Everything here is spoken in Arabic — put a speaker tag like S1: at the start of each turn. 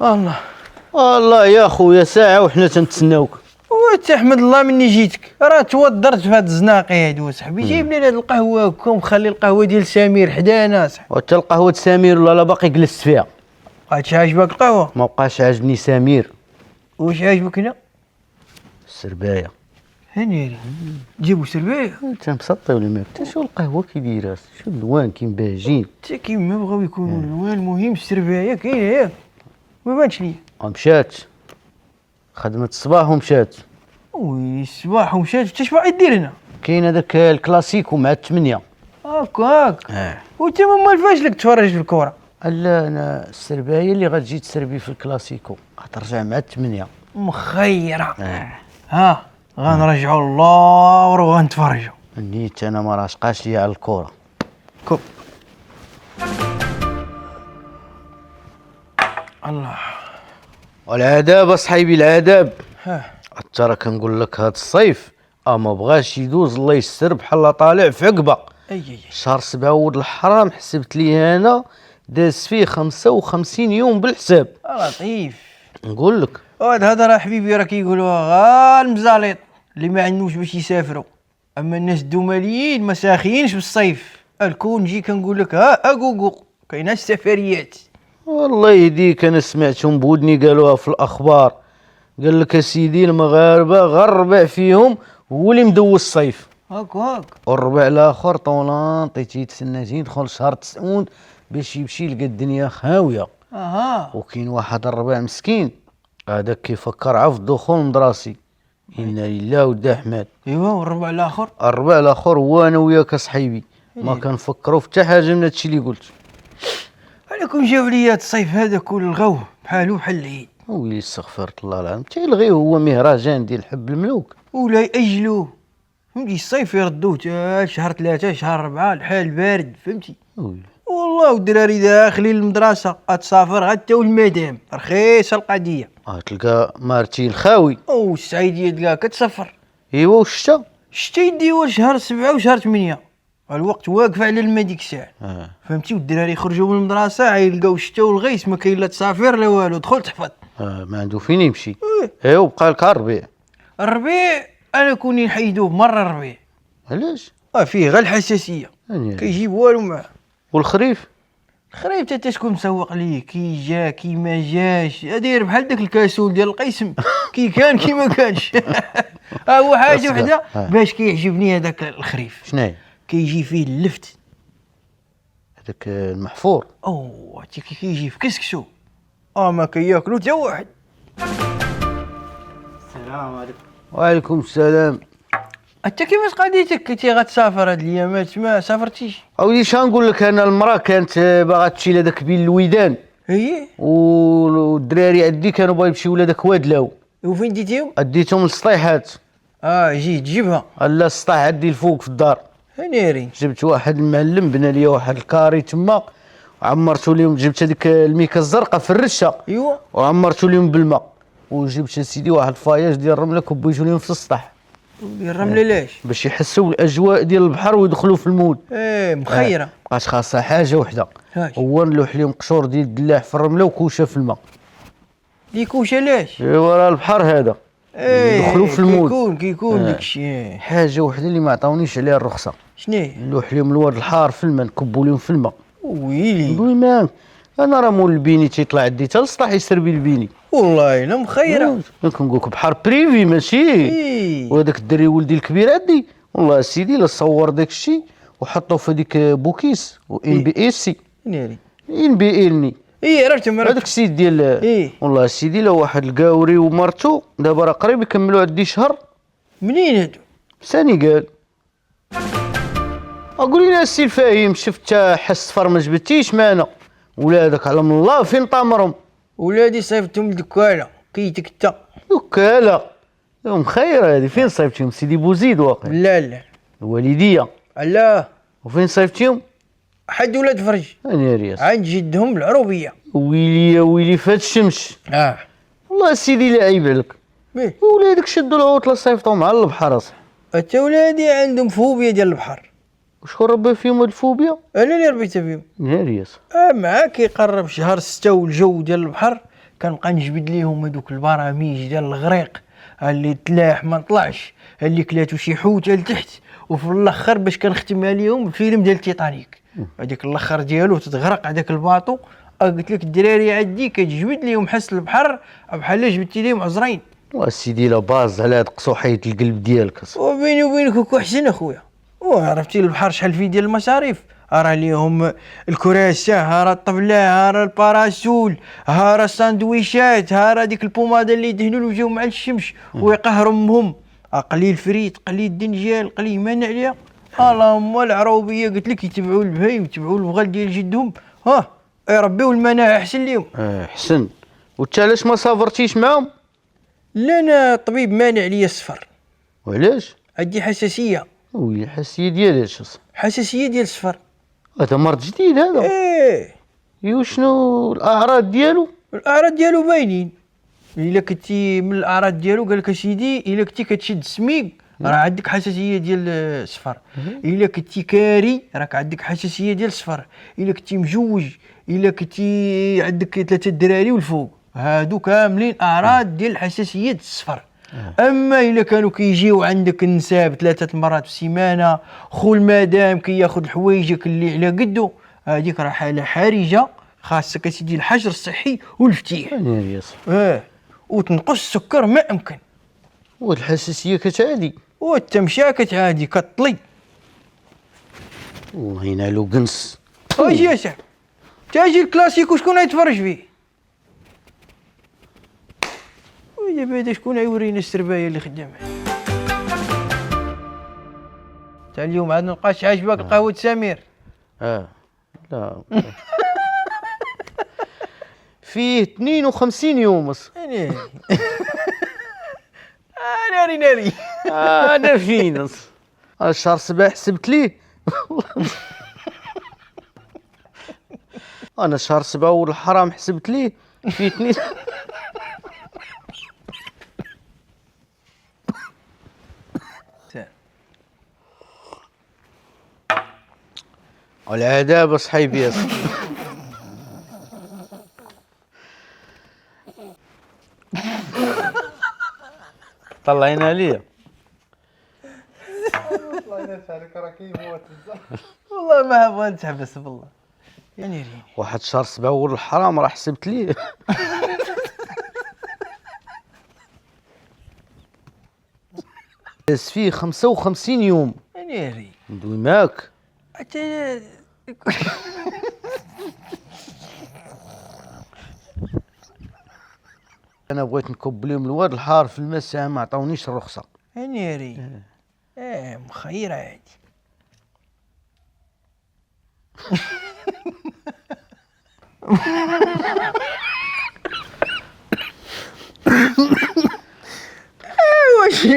S1: الله
S2: والله يا خويا ساعة وحنا تنتسناوك.
S1: وتحمد الله مني جيتك، راه توضرت في هاد الزناقي هادو صاحبي. جايب لي هاد القهوه هكا ومخلي القهوه ديال سمير حدانا صاحبي.
S2: وحتى القهوة سمير ولا لا باقي جلست فيها؟
S1: بقاتش عاجبك القهوه؟
S2: ما بقاش عاجبني سمير.
S1: واش عاجبك هنا؟
S2: السرباية.
S1: هنيري جيبو سربايه.
S2: انت مسطي ولا ما حتى شو القهوة كي دايرة، شو اللوان كي مباهجين.
S1: حتى كيما بغاو يكونوا الوان، المهم السربايه كاينه ياك. ما بانش ليا.
S2: مشات خدمة الصباح ومشات.
S1: وي الصباح ومشات، حتى اش باغي دير هنا؟
S2: كاين هذاك الكلاسيكو مع الثمانية.
S1: هاك وانت مال فاش لك تفرج في الكره؟
S2: لا انا السرباية اللي غتجي تسربي في الكلاسيكو غترجع مع الثمانية.
S1: مخيره. ها غنرجعوا الله وغنتفرجوا.
S2: نيت انا ما راشقاش ليا على الكرة.
S1: كوب الله.
S2: والعذاب اصحيبي العذاب.
S1: ها
S2: حتى راه كنقول لك هاد الصيف ما بغاش يدوز الله يستر بحال طالع في عقبه.
S1: اي
S2: شهر 7 ولد الحرام حسبت لي انا داز فيه 55 يوم بالحساب.
S1: لطيف.
S2: نقول لك
S1: هذا راه حبيبي راه كيقولوها غا المزاليط اللي ما عندوش باش يسافروا، اما الناس الدوماليين ما ساخيينش بالصيف. الكون نجي كنقول لك ها اكوكو كاينه السفريات.
S2: والله يهديك انا سمعتهم بودني قالوها في الاخبار. قال لك اسيدي المغاربه غير الربع فيهم هو اللي مدوز الصيف.
S1: هاك
S2: والربع الاخر طولانطي تيتسنى يدخل شهر 9 باش يمشي يلقى الدنيا خاويه.
S1: اها.
S2: وكاين واحد الربع مسكين هذاك كيفكر عا في الدخول المدرسي. انا لله ودا احمد.
S1: ايوا والربع الاخر؟
S2: الربع الاخر هو انا وياك اصحيبي ما كنفكروا في حتى حاجه من هادشي اللي قلت.
S1: عليكم جاو ليا الصيف هذا كل الغوه بحالو بحال العيد.
S2: ويلي استغفرت الله العظيم تيلغيو هو مهرجان ديال حب الملوك
S1: ولا يأجلوه فهمتي. الصيف يردوه تا شهر 3 شهر 4 الحال بارد فهمتي.
S2: ويلي
S1: والله والدراري داخلين المدرسه غتسافر غدا والمدام رخيصه القضيه.
S2: تلقى مارتي الخاوي.
S1: والسعيديه تلقاها كتسفر.
S2: ايوا والشتا
S1: الشتا يديوها شهر 7 وشهر 8 الوقت واقف على الماء ديك الساعه. فهمتي. والدراري يخرجوا من المدرسه يلقاو الشتا والغيس ما كاين لا تسافر لا والو. دخل تحفظ.
S2: ما عنده فين يمشي. ايوا بقى لك الربيع.
S1: الربيع انا كوني نحيدوه مره الربيع.
S2: علاش؟
S1: فيه غير الحساسيه كيجيب والو معاه.
S2: والخريف؟
S1: الخريف تا شكون مسوق ليه كي جا كي ما جاش. داير بحال داك الكاسول ديال القيسم كي كان كي ما كانش. هو حاجه وحده باش كيعجبني هذاك الخريف.
S2: شناهي؟
S1: كيجي فيه اللفت
S2: هذاك المحفور.
S1: كيجي في كسكسو ما كياكلو حتى واحد.
S3: السلام عليكم.
S2: وعليكم السلام.
S1: انت كيفاش قضيتك كنتي غتسافر هاد الايامات ما سافرتيش؟
S2: اودي شنقول لك انا المراه كانت باغا تمشي لهذاك بين الويدان
S1: هي
S2: والدراري عندي كانوا باغي يمشيو لهذاك وادلاو.
S1: وفين ديتيهم؟
S2: اديتهم للسطيحات.
S1: جيت جيبها.
S2: لا السطيح عندي الفوق في الدار.
S1: هنيري.
S2: جبت واحد المعلم بنى لي واحد الكاري تما وعمرتو لهم. جبت هذيك الميكا الزرقاء في الرشه
S1: ايوا
S2: وعمرتو لهم بالماء. وجبت سيدي واحد الفاياج ديال الرمله كبيتو لهم في السطح
S1: الرمله علاش؟
S2: باش يحسوا الاجواء ديال البحر ويدخلوا في المود.
S1: مخيره.
S2: بقات خاصها حاجه وحده هو نلوح لهم قشور ديال الدلاح في الرمله وكوشه في الماء.
S1: كوشه علاش؟
S2: ايوا راه البحر هذا يدخلوا في المود.
S1: كيكون داكشي.
S2: حاجه وحده اللي ما عطاونيش عليها الرخصه.
S1: شنو؟
S2: نلوح لهم الواد الحار في الماء نكبوا لهم في الماء.
S1: ويلي
S2: نقول ما انا راه مول البيني تيطلع عندي حتى للسطح يسربي البيني.
S1: والله الا مخيره.
S2: كنقول لك بحر بريفي ماشي. وهذاك الدري ولدي الكبير عندي والله سيدي لا صور داك الشيء وحطوه في هذيك بوكيس وان بي اي سي
S1: ناري
S2: ان بي الني.
S1: عرفت
S2: هذاك السيد ديال والله سيدي لا واحد القاوري ومرتو دابا راه قريب يكملوا عندي شهر.
S1: منين هادو؟
S2: سنغال. اقول لنا السي الفاهم شفت حس فر ما جبتيش معنا ولادك على من الله فين طامرهم.
S1: ولادي صيفتهم لدكاله كيتك انت.
S2: دكاله يوم خير هذه فين صيفتيهم سيدي بوزيد واقع؟
S1: لا
S2: الوالديه.
S1: لا
S2: وفين صيفتيهم؟
S1: حد ولاد فرج
S2: انا رياس
S1: عند جدهم العروبيه.
S2: ويلي يا ويلي فات الشمس. والله سيدي لا عيب عليك. ولادك شدوا العطله صيفطوا مع البحر اصاحبي.
S1: حتى ولادي عندهم فوبيا ديال البحر.
S2: وشكون ربى فيهم هاد الفوبيا؟
S1: انا اللي ربيتها فيهم.
S2: نارياس.
S1: معاك كيقرب شهر 6 والجو ديال البحر كنبقى نجبد ليهم هذوك البراميج ديال الغريق، اللي تلاح ما طلعش، اللي كلاتو شي حوته لتحت، وفي الاخر باش كنختم عليهم الفيلم ديال تيتانيك، هذيك الاخر ديالو تتغرق هذاك الباطو. قلت لك الدراري عندي كتجبد ليهم حس البحر بحال جبدتي ليهم عزرين.
S2: وسيدي لا باز على هاد قصوحية القلب ديالك.
S1: وبيني وبينك هكا حسن اخويا، وعرفتي البحر شحال فيه ديال المصاريف، راه ليهم الكراسه، ها راه الطبله، ها راه الباراسول، ها راه الساندويشات، ها راه ديك البوماده اللي يدهنوا الوجه مع الشمس ويقهروا امهم، قليل فريت قليل دنجال قليل منعليا. اللهم العروبيه قلت لك يتبعوا البهايم يتبعوا البغال ديال جدهم، ها يربيو المناعه احسن ليهم.
S2: حسن. وانت علاش ما صابرتيش معاهم؟
S1: لا انا طبيب مانع ليا الصفر،
S2: وعلاش؟
S1: عندي حساسيه.
S2: وي الحساسية ديالاش؟
S1: حساسيه ديال الصفر.
S2: هذا مرض جديد هذا.
S1: ايه
S2: وشنو الاعراض ديالو؟
S1: الاعراض ديالو باينين. الا كنتي من الاعراض ديالو قال لك اسيدي الا كنتي كتشد السميق راه عندك حساسيه ديال الصفر، الا كنتي كاري راك عندك حساسيه ديال الصفر، الا كنتي مجوج، الا كنتي عندك 3 دراري والفوق، هادو كاملين اعراض ديال الحساسيه الصفر. اما الا كانوا كيجيو عندك النساب 3 مرات في السيمانه، خو المدام كياخذ حوايجك اللي على قدو، هذيك راه حاله حرجه، خاصك اسيدي الحجر الصحي والفتيح. وتنقص السكر ما امكن.
S2: والحساسية كتعادي.
S1: والتمشيه كتعادي كطلي.
S2: والله ينالو قنص.
S1: اجي يا صاحبي تاجي الكلاسيكو شكون غيتفرج فيه؟ ودابا هذا شكون غيورينا السربايه اللي خدامها؟ تا اليوم عاد نلقاش عاجبك قهوه سمير؟
S2: لا فيه 52 يوم.
S1: ناري ناري ناري.
S2: انا فين الشهر 7 حسبت ليه. انا شهر 7 والحرام حسبت ليه في 2. والعذاب صحيبي يا صاحبي. طلعينا ليا.
S1: والله ما بغا نتحبس بالله يعني ريني.
S2: واحد شهر 7 والحرام راه حسبت ليه. داز فيه 55 يوم.
S1: ناري
S2: ندوي معاك.
S1: حتى
S2: انا بغيت نكب لهم الواد الحار في المساء ما عطاونيش الرخصه.
S1: ناري مخير عادي. واش